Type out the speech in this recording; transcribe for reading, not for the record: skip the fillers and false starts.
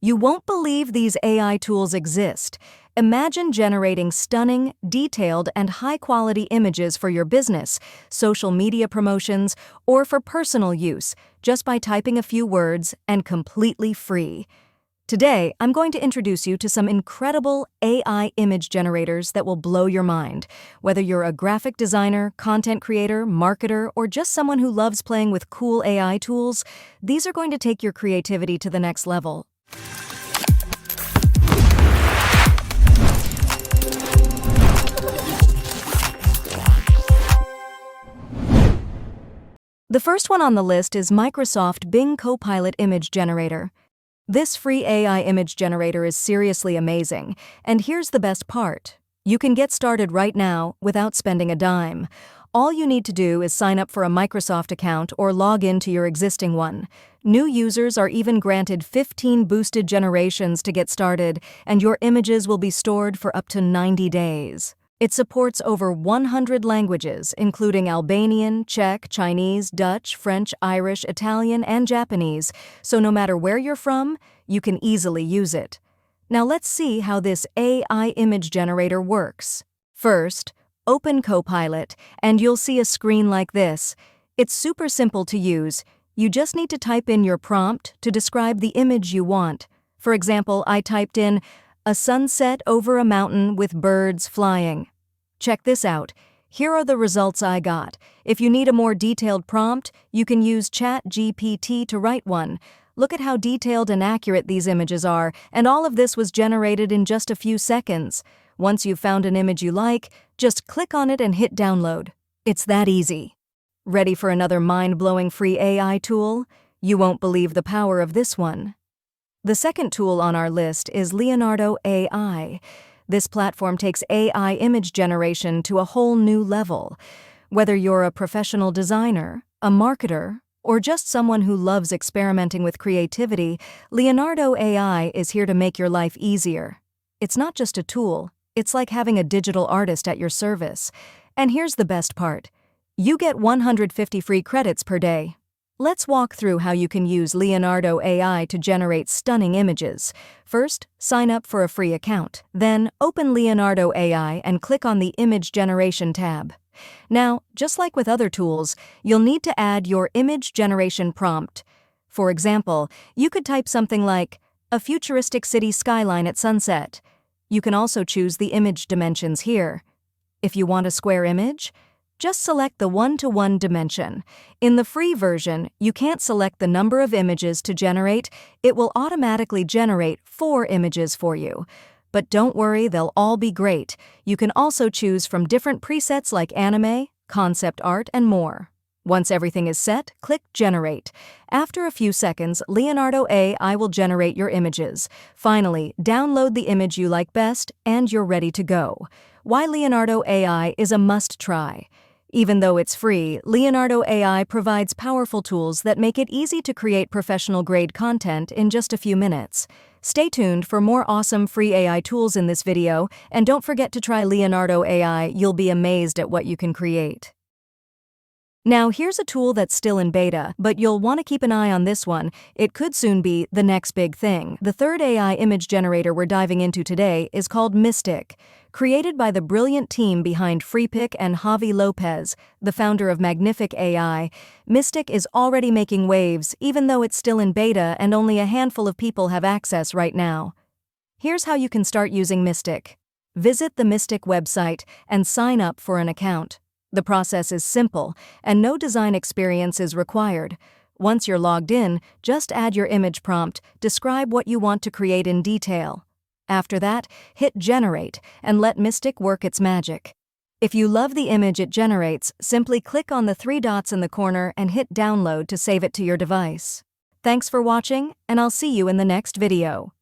You won't believe these AI tools exist. Imagine generating stunning, detailed, and high-quality images for your business, social media promotions, or for personal use, just by typing a few words and completely free. Today, I'm going to introduce you to some incredible AI image generators that will blow your mind. Whether you're a graphic designer, content creator, marketer, or just someone who loves playing with cool AI tools, these are going to take your creativity to the next level. The first one on the list is Microsoft Bing Copilot Image Generator. This free AI image generator is seriously amazing, and here's the best part. You can get started right now without spending a dime. All you need to do is sign up for a Microsoft account or log into your existing one. New users are even granted 15 boosted generations to get started, and your images will be stored for up to 90 days. It supports over 100 languages, including Albanian, Czech, Chinese, Dutch, French, Irish, Italian, and Japanese, so no matter where you're from, you can easily use it. Now let's see how this AI image generator works. First, open Copilot, and you'll see a screen like this. It's super simple to use. You just need to type in your prompt to describe the image you want. For example, I typed in a sunset over a mountain with birds flying. Check this out. Here are the results I got. If you need a more detailed prompt, you can use ChatGPT to write one. Look at how detailed and accurate these images are, and all of this was generated in just a few seconds. Once you've found an image you like, just click on it and hit download. It's that easy. Ready for another mind-blowing free AI tool? You won't believe the power of this one. The second tool on our list is Leonardo AI. This platform takes AI image generation to a whole new level. Whether you're a professional designer, a marketer, or just someone who loves experimenting with creativity, Leonardo AI is here to make your life easier. It's not just a tool, it's like having a digital artist at your service. And here's the best part. You get 150 free credits per day. Let's walk through how you can use Leonardo AI to generate stunning images. First, sign up for a free account. Then, open Leonardo AI and click on the Image Generation tab. Now, just like with other tools, you'll need to add your image generation prompt. For example, you could type something like, a futuristic city skyline at sunset. You can also choose the image dimensions here. If you want a square image, just select the 1:1 dimension. In the free version, you can't select the number of images to generate. It will automatically generate 4 images for you. But don't worry, they'll all be great. You can also choose from different presets like anime, concept art, and more. Once everything is set, click Generate. After a few seconds, Leonardo AI will generate your images. Finally, download the image you like best, and you're ready to go. Why Leonardo AI is a must-try. Even though it's free, Leonardo AI provides powerful tools that make it easy to create professional-grade content in just a few minutes. Stay tuned for more awesome free AI tools in this video, and don't forget to try Leonardo AI. You'll be amazed at what you can create. Now, here's a tool that's still in beta, but you'll want to keep an eye on this one. It could soon be the next big thing. The third AI image generator we're diving into today is called Mystic. Created by the brilliant team behind FreePic and Javi Lopez, the founder of Magnific AI, Mystic is already making waves, even though it's still in beta and only a handful of people have access right now. Here's how you can start using Mystic. Visit the Mystic website and sign up for an account. The process is simple, and no design experience is required. Once you're logged in, just add your image prompt, describe what you want to create in detail. After that, hit Generate and let Mystic work its magic. If you love the image it generates, simply click on the 3 dots in the corner and hit Download to save it to your device. Thanks for watching, and I'll see you in the next video.